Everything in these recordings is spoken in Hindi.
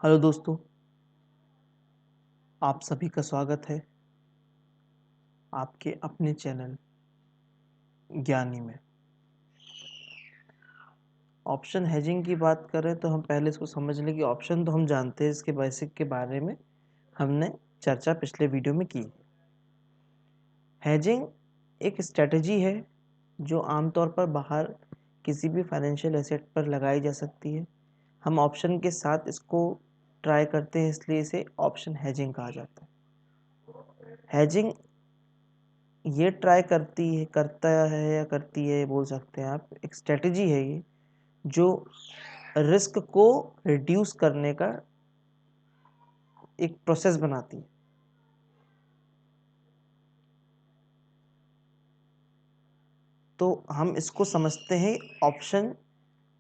हेलो दोस्तों, आप सभी का स्वागत है आपके अपने चैनल ज्ञानी में। ऑप्शन हेजिंग की बात करें तो हम पहले इसको समझ लें कि ऑप्शन तो हम जानते हैं, इसके बेसिक के बारे में हमने चर्चा पिछले वीडियो में की। हेजिंग एक स्ट्रेटजी है जो आमतौर पर बाहर किसी भी फाइनेंशियल एसेट पर लगाई जा सकती है। हम ऑप्शन के साथ इसको ट्राई करते हैं, इसलिए इसे ऑप्शन हेजिंग कहा जाता है। हेजिंग ये ट्राई करती है बोल सकते हैं आप, एक स्ट्रेटजी है ये जो रिस्क को रिड्यूस करने का एक प्रोसेस बनाती है। तो हम इसको समझते हैं ऑप्शन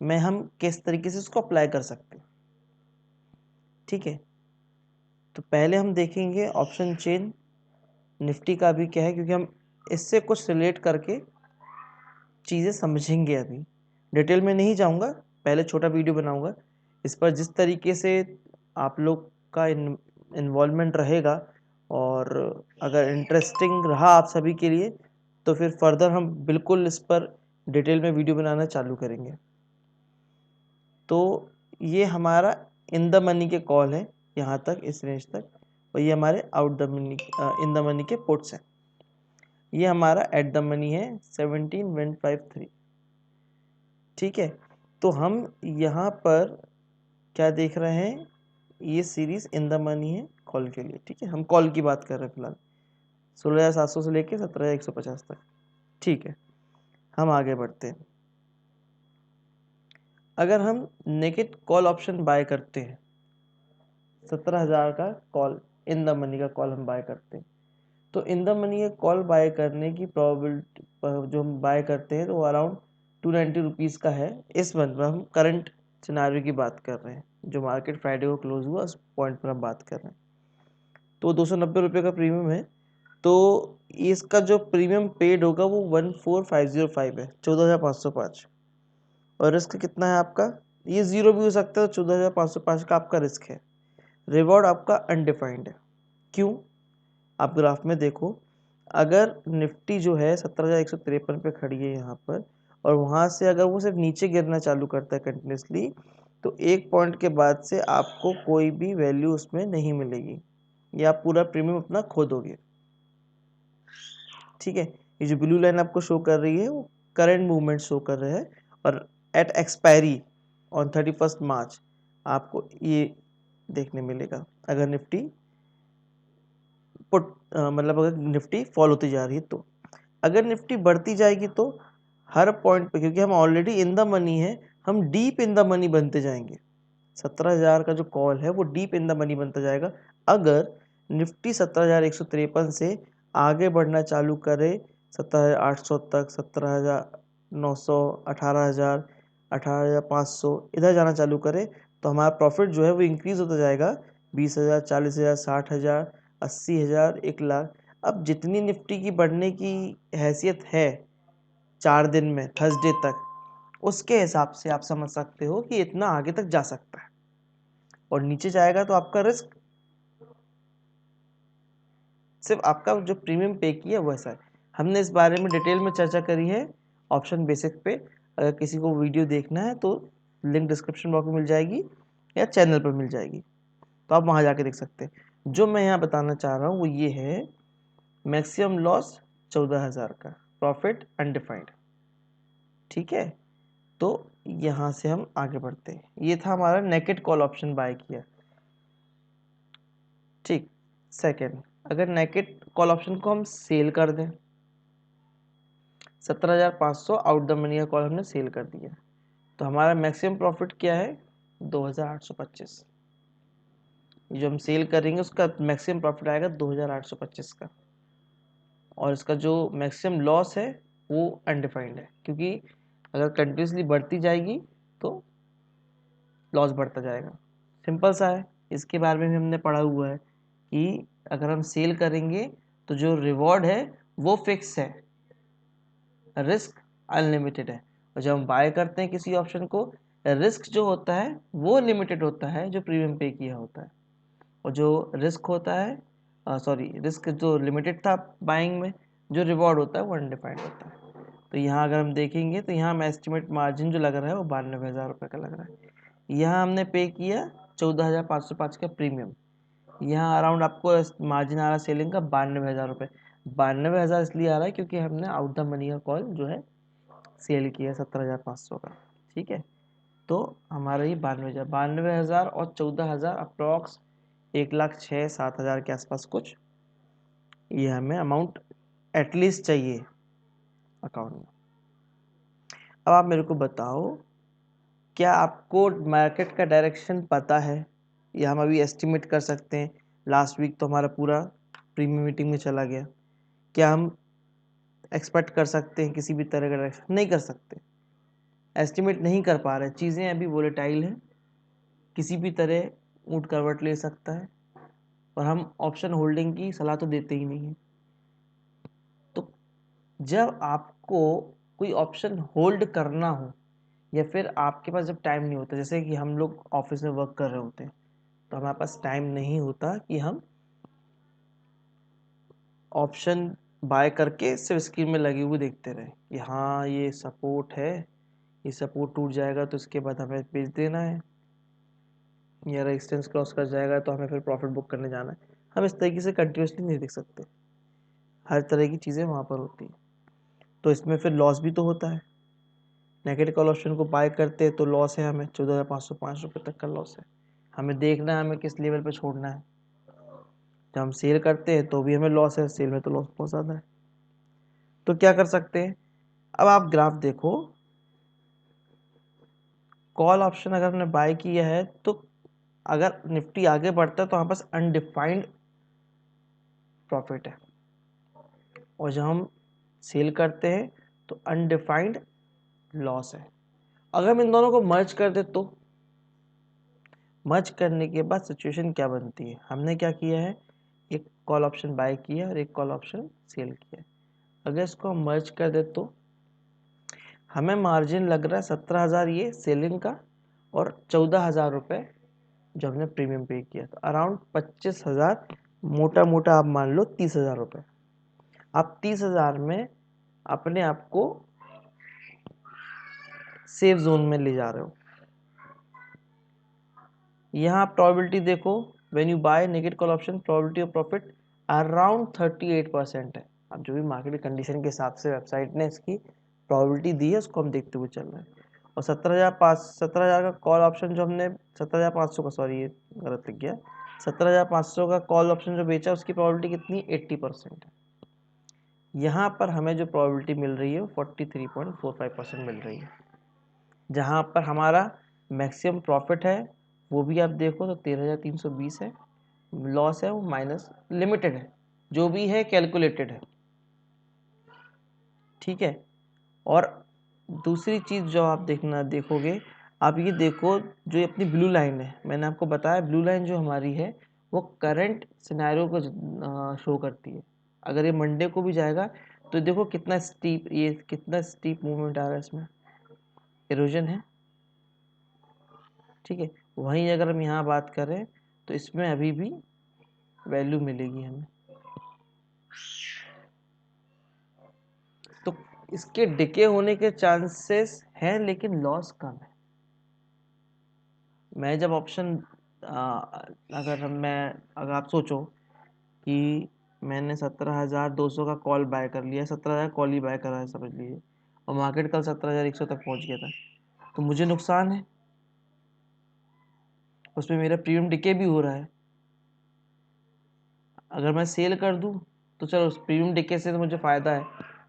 में हम किस तरीके से इसको अप्लाई कर सकते हैं। ठीक है, तो पहले हम देखेंगे ऑप्शन चेन निफ्टी का भी क्या है, क्योंकि हम इससे कुछ रिलेट करके चीज़ें समझेंगे। अभी डिटेल में नहीं जाऊंगा, पहले छोटा वीडियो बनाऊंगा इस पर। जिस तरीके से आप लोग का इन्वॉल्वमेंट रहेगा और अगर इंटरेस्टिंग रहा आप सभी के लिए तो फिर फर्दर हम बिल्कुल इस पर डिटेल में वीडियो बनाना चालू करेंगे। तो ये हमारा इन द मनी के कॉल है यहाँ तक, इस रेंज तक, और ये हमारे out the money in the money के पुट्स हैं। ये हमारा एट द मनी है 17,153। ठीक है, तो हम यहाँ पर क्या देख रहे हैं, ये सीरीज इन द मनी है कॉल के लिए। ठीक है, हम कॉल की बात कर रहे हैं फिलहाल 16,700 से लेके 17,150 तक। ठीक है, हम आगे बढ़ते हैं। अगर हम नेकेड कॉल ऑप्शन बाय करते हैं, 17,000 का कॉल, इन द मनी का कॉल हम बाय करते हैं, तो इन द मनी का कॉल बाय करने की प्रोबेबिलिटी जो हम बाय करते हैं तो वो अराउंड 290 रुपीज़ का है। इस मंथ में हम करंट सिनारियो की बात कर रहे हैं, जो मार्केट फ्राइडे को क्लोज हुआ उस पॉइंट पर हम बात कर रहे हैं। तो 290 रुपये का प्रीमियम है, तो इसका जो प्रीमियम पेड होगा वो 14,505 है, 14,505। और रिस्क कितना है आपका, ये जीरो भी हो सकता है, तो 14,505 का आपका रिस्क है। रिवॉर्ड आपका अनडिफाइंड है। क्यों, आप ग्राफ में देखो, अगर निफ्टी जो है 17,153 पे खड़ी है यहाँ पर, और वहाँ से अगर वो सिर्फ नीचे गिरना चालू करता है कंटिन्यूसली, तो एक पॉइंट के बाद से आपको कोई भी वैल्यू उसमें नहीं मिलेगी, या आप पूरा प्रीमियम अपना खो दोगे। ठीक है, ये जो ब्लू लाइन आपको शो कर रही है वो करंट मूवमेंट शो कर रहा है, और एट एक्सपायरी ऑन 31 मार्च आपको ये देखने मिलेगा। अगर निफ्टी मतलब अगर निफ्टी फॉल होती जा रही है, तो अगर निफ्टी बढ़ती जाएगी तो हर पॉइंट पे, क्योंकि हम ऑलरेडी इन द मनी है, हम डीप इन द मनी बनते जाएंगे। 17,000 का जो कॉल है वो डीप इन द मनी बनता जाएगा। अगर निफ्टी 17,153 से आगे बढ़ना चालू करे 17,800 तक, 17,900, 18,000, 18,500 इधर जाना चालू करे, तो हमारा प्रॉफिट जो है वो इंक्रीज होता जाएगा 20,000, 40,000, 60,000, 80,000, 1,00,000। अब जितनी निफ्टी की बढ़ने की हैसियत है 4 दिन में, थर्सडे तक, उसके हिसाब से आप समझ सकते हो कि इतना आगे तक जा सकता है। और नीचे जाएगा तो आपका रिस्क, सिर्फ आपका जो प्रीमियम पे किया वैसा है। हमने इस बारे में डिटेल में चर्चा करी है ऑप्शन बेसिक पे। अगर किसी को वीडियो देखना है तो लिंक डिस्क्रिप्शन बॉक्स में मिल जाएगी या चैनल पर मिल जाएगी, तो आप वहाँ जाके देख सकते हैं। जो मैं यहाँ बताना चाह रहा हूँ वो ये है, मैक्सिमम लॉस 14,000 का, प्रॉफिट अनडिफाइंड। ठीक है, तो यहाँ से हम आगे बढ़ते हैं। ये था हमारा नेकेड कॉल ऑप्शन बाय किया। ठीक, सेकेंड, अगर नेकेड कॉल ऑप्शन को हम सेल कर दें, 17,500 आउट द मनी का कॉल हमने सेल कर दिया, तो हमारा मैक्सिमम प्रॉफिट क्या है, 2,825। जो हम सेल करेंगे उसका मैक्सिमम प्रॉफिट आएगा 2,825 का। और इसका जो मैक्सिमम लॉस है वो अनडिफाइंड है, क्योंकि अगर कंटिन्यूसली बढ़ती जाएगी तो लॉस बढ़ता जाएगा। सिंपल सा है, इसके बारे में भी हमने पढ़ा हुआ है कि अगर हम सेल करेंगे तो जो रिवॉर्ड है वो फिक्स है, रिस्क अनलिमिटेड है। और जब हम बाय करते हैं किसी ऑप्शन को, रिस्क जो होता है वो लिमिटेड होता है जो प्रीमियम पे किया होता है, और जो रिस्क होता है रिस्क जो लिमिटेड था बाइंग में, जो रिवॉर्ड होता है वो अनडिफाइंड होता है। तो यहाँ अगर हम देखेंगे तो यहाँ हमें एस्टिमेट मार्जिन जो लग रहा है वो 92,000 रुपये का लग रहा है। यहाँ हमने पे किया 14,505 का प्रीमियम, यहाँ अराउंड आपको मार्जिन आ रहा है सेलिंग का 92,000 रुपये। 92,000 इसलिए आ रहा है क्योंकि हमने आउट द मनी का कॉल जो है सेल किया 17,500 का। ठीक है, तो हमारा ये 92,000 और 14,000 अप्रॉक्स 1,06,000-7,000 के आसपास कुछ ये हमें अमाउंट एटलीस्ट चाहिए अकाउंट में। अब आप मेरे को बताओ, क्या आपको मार्केट का डायरेक्शन पता है, या हम अभी एस्टिमेट कर सकते हैं? लास्ट वीक तो हमारा पूरा प्रीमियम मीटिंग में चला गया, क्या हम एक्सपेक्ट कर सकते हैं किसी भी तरह का डायरेक्शन? नहीं कर सकते, एस्टिमेट नहीं कर पा रहे, चीज़ें अभी वोलेटाइल हैं, किसी भी तरह ऊँट करवट ले सकता है, और हम ऑप्शन होल्डिंग की सलाह तो देते ही नहीं है। तो जब आपको कोई ऑप्शन होल्ड करना हो, या फिर आपके पास जब टाइम नहीं होता, जैसे कि हम लोग ऑफिस में वर्क कर रहे होते हैं तो हमारे पास टाइम नहीं होता कि हम ऑप्शन बाय करके सिर्फ स्क्रीन में लगे हुए देखते रहे कि हाँ ये सपोर्ट है, ये सपोर्ट टूट जाएगा तो इसके बाद हमें बेच देना है, या रेजिस्टेंस क्रॉस कर जाएगा तो हमें फिर प्रॉफिट बुक करने जाना है। हम इस तरीके से कंटिन्यूसली नहीं देख सकते, हर तरह की चीज़ें वहाँ पर होती हैं, तो इसमें फिर लॉस भी तो होता है। नेगेटिव कॉल ऑप्शन को बाय करते हैं तो लॉस है, हमें 14,505 रुपये तक का लॉस है। हमें देखना है हमें किस लेवल पे छोड़ना है। जब हम सेल करते हैं तो भी हमें लॉस है, सेल में तो लॉस बहुत ज़्यादा है। तो क्या कर सकते हैं? अब आप ग्राफ देखो, कॉल ऑप्शन अगर हमने बाय किया है तो अगर निफ्टी आगे बढ़ता है तो हमारे पास अनडिफाइंड प्रॉफिट है, और जब हम सेल करते हैं तो अनडिफाइंड लॉस है। अगर हम इन दोनों को मर्ज कर दे तो मर्ज करने के बाद सिचुएशन क्या बनती है? हमने क्या किया है, एक कॉल ऑप्शन बाय किया और एक कॉल ऑप्शन सेल किया। अगर इसको हम मर्ज कर दे तो हमें मार्जिन लग रहा है 17,000 ये सेलिंग का, और 14,000 रुपये जो हमने प्रीमियम पे किया, तो अराउंड 25,000, मोटा मोटा आप मान लो 30,000 रुपये। आप 30,000 में अपने आप को सेफ जोन में ले जा रहे हो। यहाँ प्रोबेबिलिटी देखो, when you by negative call option probability of profit around 38% है। अब जो भी मार्केट कंडीशन के हिसाब से वेबसाइट ने इसकी प्रोबेबिलिटी दी है उसको हम देखते हुए चल रहे हैं। और 17,000 का कॉल ऑप्शन जो हमने 17,500 का, सॉरी ये गलत लिख गया, 17,500 का कॉल ऑप्शन जो बेचा उसकी प्रोबेबिलिटी कितनी? 80% है। यहाँ पर हमें जो प्रोबेबिलिटी मिल रही है वो 43.45% मिल रही है। जहाँ पर हमारा मैक्सिमम प्रॉफिट है वो भी आप देखो तो 13,320 है, लॉस है वो माइनस लिमिटेड है, जो भी है कैलकुलेटेड है। ठीक है, और दूसरी चीज़ जो आप देखोगे, आप ये देखो जो ये अपनी ब्लू लाइन है, मैंने आपको बताया ब्लू लाइन जो हमारी है वो करंट सिनेरियो को शो करती है। अगर ये मंडे को भी जाएगा तो देखो कितना स्टीप मूवमेंट आ रहा है, इसमें इरोजन है। ठीक है, वहीं अगर हम यहाँ बात करें तो इसमें अभी भी वैल्यू मिलेगी हमें, तो इसके डिके होने के चांसेस हैं लेकिन लॉस कम है। मैं जब ऑप्शन अगर आप सोचो कि मैंने 17,200 का कॉल बाय कर लिया, 17,000 कॉल ही बाय करा है समझ लीजिए, और मार्केट कल 17,100 तक पहुंच गया था, तो मुझे नुकसान है, उसमें मेरा प्रीमियम डिके भी हो रहा है। अगर मैं सेल कर दूं तो चलो उस प्रीमियम डिके से तो मुझे फ़ायदा है,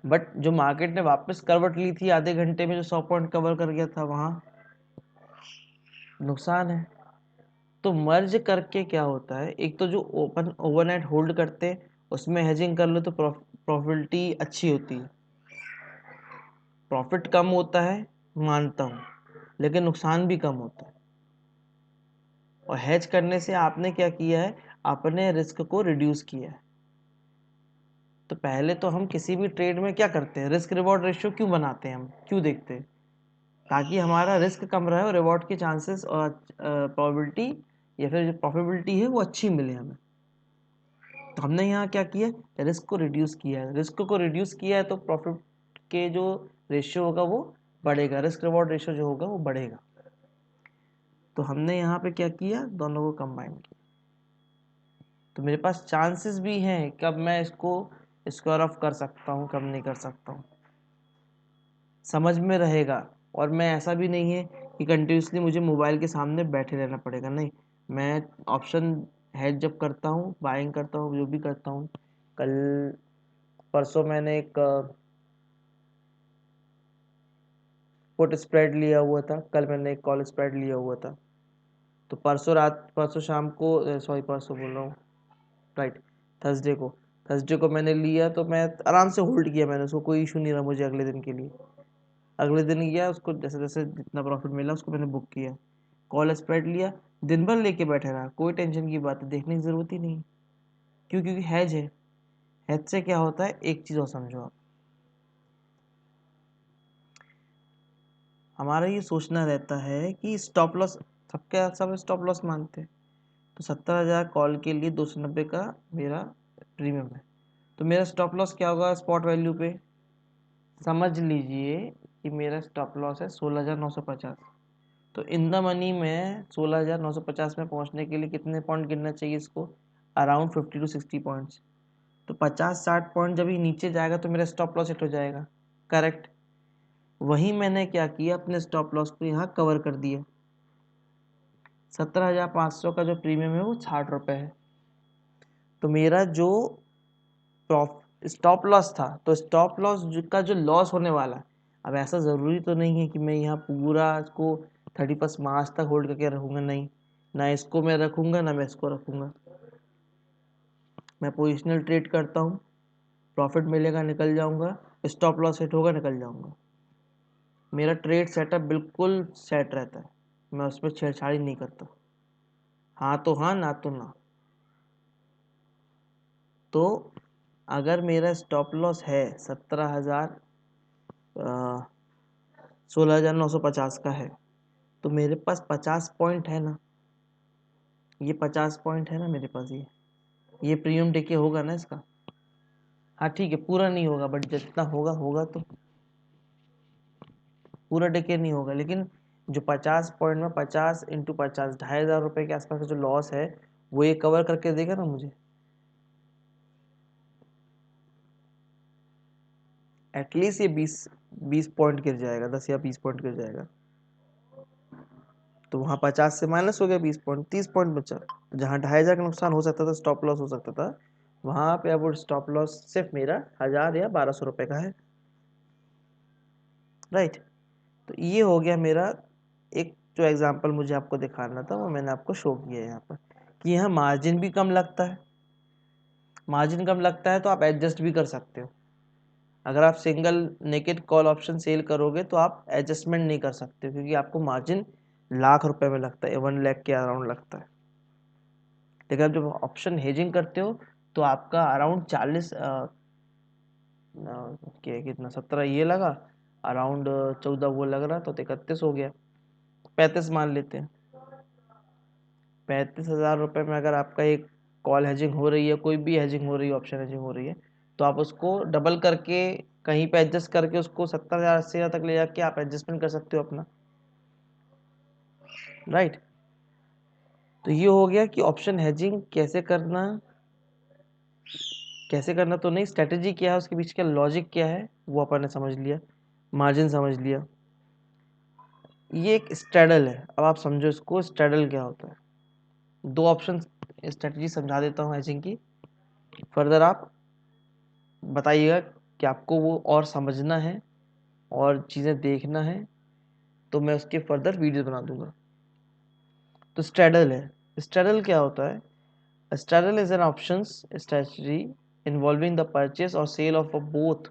बट जो मार्केट ने वापस करवट ली थी आधे घंटे में, जो 100 पॉइंट कवर कर गया था, वहाँ नुकसान है। तो मर्ज करके क्या होता है, एक तो जो ओपन ओवरनाइट होल्ड करते हैं उसमें हेजिंग कर लो तो प्रॉफिटिलिटी अच्छी होती है, प्रॉफिट कम होता है मानता हूँ, लेकिन नुकसान भी कम होता है। और हेज करने से आपने क्या किया है, अपने रिस्क को रिड्यूस किया है। तो पहले तो हम किसी भी ट्रेड में क्या करते हैं, रिस्क रिवॉर्ड रेशियो क्यों बनाते हैं, हम क्यों देखते हैं? ताकि हमारा रिस्क कम रहे और रिवॉर्ड के चांसेस और प्रोबेबिलिटी या फिर जो प्रॉफिटेबिलिटी है वो अच्छी मिले हमें। तो हमने यहाँ क्या किया, रिस्क को रिड्यूस किया है। रिस्क को रिड्यूस किया है तो प्रॉफिट के जो रेशियो होगा वो बढ़ेगा, रिस्क रिवॉर्ड रेशियो जो होगा वो बढ़ेगा। तो हमने यहाँ पे क्या किया, दोनों को कंबाइन किया। तो मेरे पास चांसेस भी हैं कब मैं इसको स्क्वायर ऑफ कर सकता हूँ, कब नहीं कर सकता हूँ, समझ में रहेगा। और मैं ऐसा भी नहीं है कि कंटिन्यूसली मुझे मोबाइल के सामने बैठे रहना पड़ेगा, नहीं। मैं ऑप्शन हेज जब करता हूँ, बाइंग करता हूँ, जो भी करता हूँ, कल परसों मैंने एक पुट स्प्रेड लिया हुआ था, कल मैंने एक कॉल स्प्रेड लिया हुआ था। तो परसों शाम को, सॉरी परसों बोल रहा हूँ, राइट, थर्सडे को मैंने लिया। तो मैं आराम से होल्ड किया, मैंने उसको, कोई इशू नहीं रहा मुझे अगले दिन के लिए। अगले दिन गया, उसको जैसे जैसे जितना प्रॉफिट मिला उसको मैंने बुक किया, कॉल स्प्रेड लिया, दिन भर लेके बैठे रहा, कोई टेंशन की बात है, देखने की ज़रूरत ही नहीं। क्यों? क्योंकि हैज है। हैज से क्या होता है, एक चीज़ और समझो आप, हमारा ये सोचना रहता है कि स्टॉप लॉस, सब स्टॉप लॉस मानते हैं। तो 70,000 कॉल के लिए 290 का मेरा प्रीमियम है, तो मेरा स्टॉप लॉस क्या होगा स्पॉट वैल्यू पे, समझ लीजिए कि मेरा स्टॉप लॉस है 16,950। तो इन द मनी में 16,950 में पहुंचने के लिए कितने पॉइंट गिनना चाहिए इसको, अराउंड 50 to 60 पॉइंट्स। तो 50-60 पॉइंट जब ये नीचे जाएगा तो मेरा स्टॉप लॉस हिट हो जाएगा, करेक्ट। वही मैंने क्या किया, अपने स्टॉप लॉस को यहाँ कवर कर दिया। 17,500 का जो प्रीमियम है वो 60 रुपये है। तो मेरा जो स्टॉप लॉस था, तो स्टॉप लॉस का जो लॉस होने वाला है, अब ऐसा ज़रूरी तो नहीं है कि मैं यहाँ पूरा इसको 31 मार्च तक होल्ड करके रखूँगा, नहीं, ना इसको मैं रखूँगा ना मैं इसको रखूँगा। मैं पोजिशनल ट्रेड करता हूँ, प्रॉफिट मिलेगा निकल जाऊँगा, स्टॉप लॉस हिट होगा निकल जाऊँगा। मेरा ट्रेड सेटअप बिल्कुल सेट रहता है, मैं उसमें छेड़छाड़ी नहीं करता, हाँ तो हाँ, ना तो ना। तो अगर मेरा स्टॉप लॉस है 16,950 का है, तो मेरे पास 50 पॉइंट है ना, ये 50 पॉइंट है ना मेरे पास, ये प्रीमियम डेके होगा ना इसका। हाँ ठीक है, पूरा नहीं होगा बट जितना होगा होगा, तो पूरा डेके नहीं होगा, लेकिन जो 50 पॉइंट में 50 इंटू 50, 2,500 रुपये के आसपास का जो लॉस है वो ये कवर करके देगा ना मुझे, एटलीस्ट ये 20 पॉइंट गिर जाएगा, 10 या 20 पॉइंट गिर जाएगा। तो वहाँ 50 से माइनस हो गया 20 पॉइंट, 30 पॉइंट बचा। जहाँ 2,500 का नुकसान हो सकता था, स्टॉप लॉस हो सकता था, वहाँ पे अब वो स्टॉप लॉस सिर्फ मेरा 1,000 या 1,200 रुपये का है, राइट। तो ये हो गया मेरा एक जो एग्जांपल मुझे आपको दिखाना था वो मैंने आपको शो किया है यहाँ पर, कि यहाँ मार्जिन भी कम लगता है। मार्जिन कम लगता है तो आप एडजस्ट भी कर सकते हो। अगर आप single naked call option sell करोगे तो आप एडजस्टमेंट नहीं कर सकते, क्योंकि आपको मार्जिन लाख रुपए में लगता है, 1 लाख के अराउंड लगता है। लेकिन आप जब ऑप्शन हेजिंग करते हो तो आपका अराउंड 40 कितना 17 ये लगा, अराउंड 14 वो लग रहा, तो 31 हो गया, 35 मान लेते हैं। 35,000 रुपये में अगर आपका एक कॉल हेजिंग हो रही है, कोई भी हेजिंग हो रही है, ऑप्शन हेजिंग हो रही है, तो आप उसको डबल करके कहीं पे एडजस्ट करके उसको 70,000 80,000 तक ले जाके आप एडजस्टमेंट कर सकते हो अपना, राइट। तो ये हो गया कि ऑप्शन हेजिंग कैसे करना तो नहीं, स्ट्रेटेजी क्या है, उसके पीछे का लॉजिक क्या है वो अपन ने समझ लिया, मार्जिन समझ लिया। ये एक स्ट्रेडल है, अब आप समझो इसको, स्ट्रेडल क्या होता है। दो ऑप्शन स्ट्रेटेजी समझा देता हूँ हेजिंग की, फर्दर आप बताइएगा कि आपको वो और समझना है और चीज़ें देखना है, तो मैं उसके फर्दर वीडियो बना दूंगा। तो स्ट्रेडल है, स्ट्रेडल क्या होता है, a straddle is an options strategy involving the purchase or sale of a both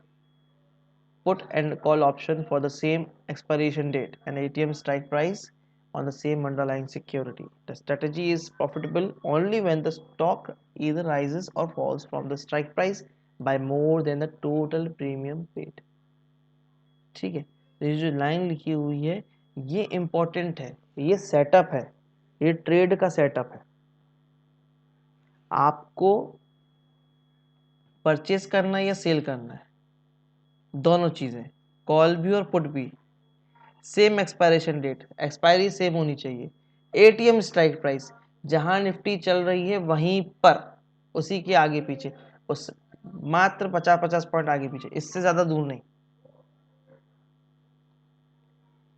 put and call option for the same expiration date and ATM strike price on the same underlying security. The strategy is profitable only when the stock either rises or falls from the strike price by more than the total premium paid. ठीक है, ये जो लाइन लिखी हुई है ये इम्पोर्टेंट है, ये सेटअप है, ये ट्रेड का सेटअप है। आपको परचेस करना है या सेल करना है, दोनों चीज़ें, कॉल भी और पुट भी। Same expiration date, expiry same होनी चाहिए। एटीएम स्ट्राइक प्राइस, जहां निफ्टी चल रही है वहीं पर, उसी के आगे पीछे, उस मात्र 50-50 पॉइंट आगे पीछे, इससे ज्यादा दूर नहीं।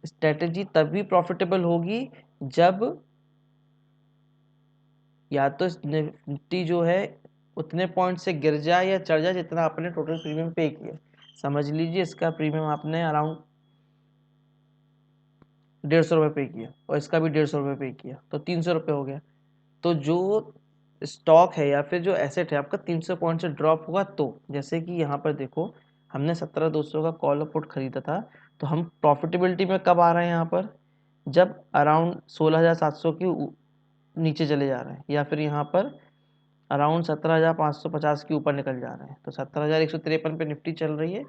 स्ट्रेटेजी तभी प्रॉफिटेबल होगी जब या तो निफ्टी जो है उतने पॉइंट से गिर जाए या चढ़ जाए जितना आपने टोटल प्रीमियम पे किया। समझ लीजिए इसका प्रीमियम आपने अराउंड 150 रुपये पे किया और इसका भी 150 रुपये पे किया, तो 300 रुपये हो गया। तो जो स्टॉक है या फिर जो एसेट है आपका 300 पॉइंट से ड्रॉप हुआ, तो जैसे कि यहाँ पर देखो हमने 17,200 का कॉल और पुट खरीदा था, तो हम प्रॉफिटेबिलिटी में कब आ रहे हैं यहाँ पर, जब अराउंड 16,700 की नीचे चले जा रहे हैं, या फिर यहाँ पर अराउंड 17,550 के ऊपर निकल जा रहे हैं। तो 17,153 पे निफ्टी चल रही है,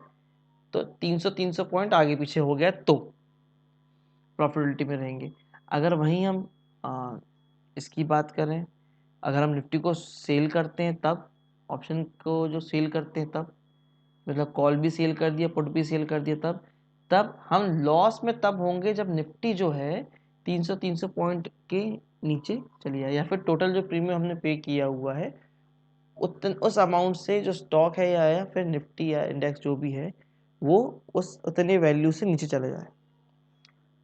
तो 300 पॉइंट आगे पीछे हो गया तो प्रॉफिटेबिलिटी में रहेंगे। अगर वहीं हम इसकी बात करें, अगर हम निफ्टी को सेल करते हैं तब, ऑप्शन को जो सेल करते हैं तब, मतलब कॉल भी सेल कर दिया पुट भी सेल कर दिया, तब हम लॉस में तब होंगे जब निफ्टी जो है 300 पॉइंट के नीचे चली जाए, या फिर टोटल जो प्रीमियम हमने पे किया हुआ है उस अमाउंट से जो स्टॉक है या फिर निफ्टी या इंडेक्स जो भी है वो उस उतने वैल्यू से नीचे चले जाए।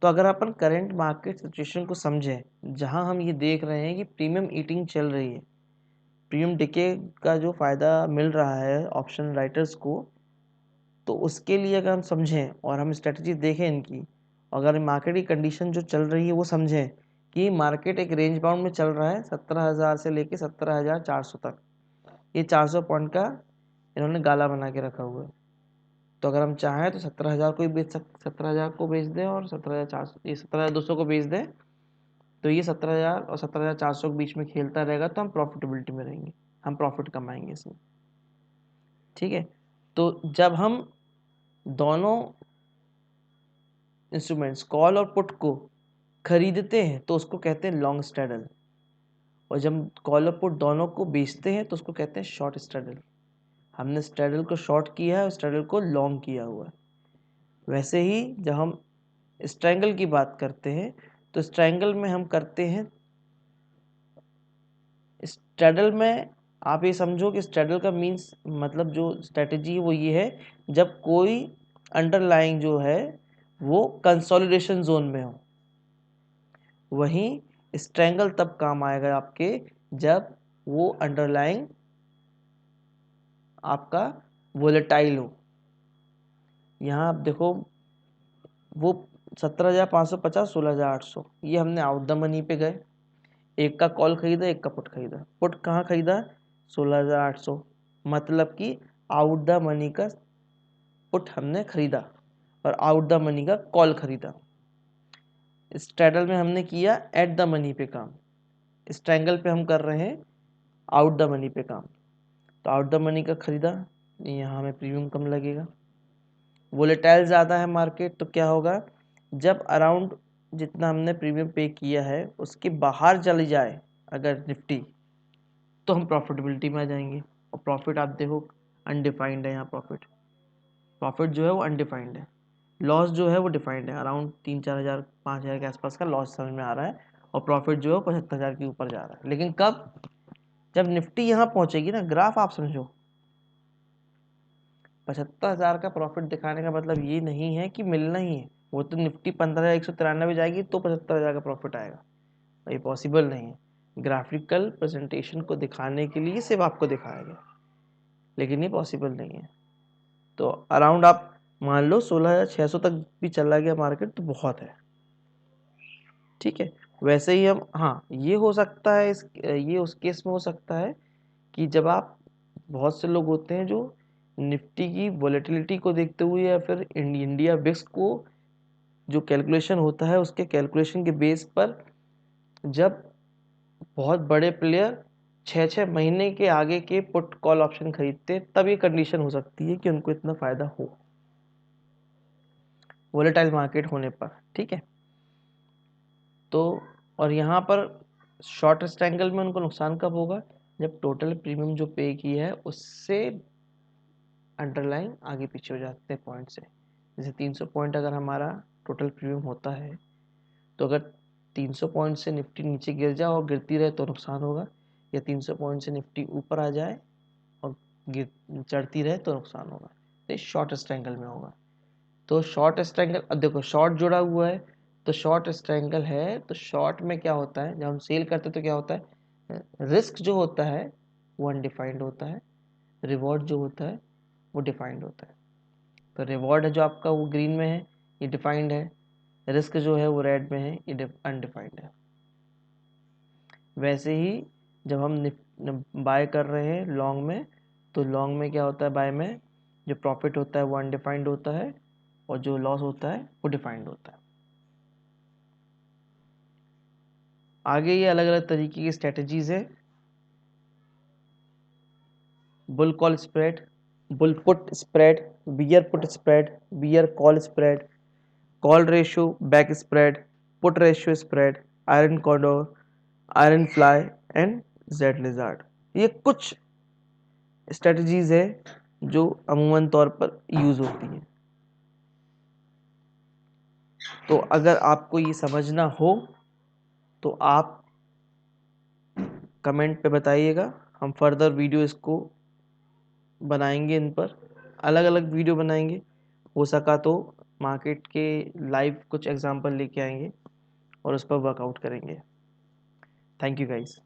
तो अगर अपन करंट मार्केट सिचुएशन को समझें, जहां हम ये देख रहे हैं कि प्रीमियम ईटिंग चल रही है, प्रीमियम डिके का जो फ़ायदा मिल रहा है ऑप्शन राइटर्स को, तो उसके लिए अगर हम समझें और हम स्ट्रेटजी देखें इनकी, अगर मार्केट की कंडीशन जो चल रही है वो समझें कि मार्केट एक रेंज बाउंड में चल रहा है 17,000 से लेके 17,400 तक, ये 400 पॉइंट का इन्होंने गाला बना के रखा हुआ है। तो अगर हम चाहें तो 17,000 को ही बेच सकते, 17,000 को बेच दें और 17,400, ये 17,200 को बेच दें, तो ये 17,000 और 17,400 के बीच में खेलता रहेगा, तो हम प्रॉफिटेबिलिटी में रहेंगे, हम प्रॉफिट कमाएंगे इसमें। ठीक है, तो जब हम दोनों इंस्ट्रूमेंट्स कॉल और पुट को खरीदते हैं तो उसको कहते हैं लॉन्ग स्ट्रैडल, और जब कॉल और पुट दोनों को बेचते हैं तो उसको कहते हैं शॉर्ट स्ट्रैडल। हमने स्ट्रैडल को शॉर्ट किया है और स्ट्रैडल को लॉन्ग किया हुआ है। वैसे ही जब हम स्ट्रैंगल की बात करते हैं तो स्ट्रैंगल में हम करते हैं, स्ट्रैडल में आप ये समझो कि स्ट्रैडल का मीन्स मतलब जो स्ट्रेटजी है वो ये है, जब कोई अंडरलाइंग जो है वो कंसोलिडेशन जोन में हो। वहीं स्ट्रैंगल तब काम आएगा आपके जब वो अंडरलाइंग आपका वोलेटाइल हो। यहाँ आप देखो वो 17,550, 16,800, ये हमने आउट द मनी पे गए, एक का कॉल खरीदा एक का पुट खरीदा। पुट कहाँ खरीदा, 16,800, मतलब कि आउट द मनी का पुट हमने खरीदा और आउट द मनी का कॉल खरीदा। स्ट्रैडल में हमने किया एट द मनी पे काम, स्ट्रैंगल पे हम कर रहे हैं आउट द मनी पे काम। तो आउट द मनी का खरीदा, यहाँ हमें प्रीमियम कम लगेगा। वोलेटाइल ज़्यादा है मार्केट, तो क्या होगा, जब अराउंड जितना हमने प्रीमियम पे किया है उसके बाहर चली जाए अगर निफ्टी, तो हम प्रॉफिटेबिलिटी में आ जाएंगे। और प्रॉफिट आप देखो अनडिफाइंड है, यहाँ प्रॉफिट जो है वो अनडिफाइंड है, लॉस जो है वो डिफाइंड है, अराउंड 3-4 हज़ार 5 हज़ार के आसपास का लॉस समझ में आ रहा है, और प्रॉफिट जो है 75,000 के ऊपर जा रहा है। लेकिन कब, जब निफ्टी यहाँ पहुँचेगी ना, ग्राफ आप समझो, 75,000 का प्रॉफिट दिखाने का मतलब ये नहीं है कि मिलना ही है, वो तो निफ्टी 15,193 जाएगी तो 75,000 का प्रॉफिट आएगा, ये पॉसिबल नहीं है। ग्राफिकल प्रेजेंटेशन को दिखाने के लिए सिर्फ आपको दिखाया गया, लेकिन ये पॉसिबल नहीं है। तो अराउंड आप मान लो 16,600 तक भी चला गया मार्केट तो बहुत है। ठीक है, वैसे ही हम, हाँ ये हो सकता है, ये उस केस में हो सकता है कि जब आप, बहुत से लोग होते हैं जो निफ्टी की वॉलेटिलिटी को देखते हुए या फिर इंडिया बिक्स को जो कैलकुलेशन होता है उसके कैलकुलेशन के बेस पर, जब बहुत बड़े प्लेयर 6-6 महीने के आगे के पुट कॉल ऑप्शन खरीदते हैं, तब ये कंडीशन हो सकती है कि उनको इतना फायदा हो। वोलेटाइल मार्केट होने पर, ठीक है। तो और यहाँ पर शॉर्टेस्ट एंगल में उनको नुकसान कब होगा, जब टोटल प्रीमियम जो पे किया है उससे अंडरलाइन आगे पीछे हो जाते हैं पॉइंट से। जैसे 300 पॉइंट अगर हमारा टोटल प्रीमियम होता है, तो अगर 300 पॉइंट से निफ्टी नीचे गिर जाए और गिरती रहे तो नुकसान होगा, या 300 पॉइंट से निफ्टी ऊपर आ जाए और चढ़ती रहे तो नुकसान होगा। तो शॉर्टेस्ट एंगल में होगा। तो शॉर्टेस्ट एंगल, अब देखो शॉर्ट जुड़ा हुआ है तो शॉर्टेस्ट एंगल है, तो शॉर्ट में क्या होता है, जब हम सेल करते हैं तो क्या होता है, रिस्क जो होता है वो अनडिफाइंड होता है, रिवॉर्ड जो होता है वो डिफाइंड होता है। तो रिवॉर्ड है जो आपका वो ग्रीन में है, ये डिफाइंड है, रिस्क जो है वो रेड में है, ये अनडिफाइंड है। वैसे ही जब हम बाय कर रहे हैं लॉन्ग में, तो लॉन्ग में क्या होता है, बाय में जो प्रॉफिट होता है वो अनडिफाइंड होता है और जो लॉस होता है वो डिफाइंड होता है। आगे ये अलग अलग तरीके की स्ट्रेटजीज है। Bull call spread, bull put spread, bear put spread, bear call spread, call ratio back spread, put ratio spread, iron condor, iron fly and jade lizard. ये कुछ स्ट्रेटजीज है जो अमूमन तौर पर यूज होती हैं। तो अगर आपको ये समझना हो तो आप कमेंट पे बताइएगा, हम फर्दर वीडियो इसको बनाएंगे, इन पर अलग अलग वीडियो बनाएंगे। हो सका तो मार्केट के लाइव कुछ एग्जांपल लेके आएंगे और उस पर वर्कआउट करेंगे। Thank you guys.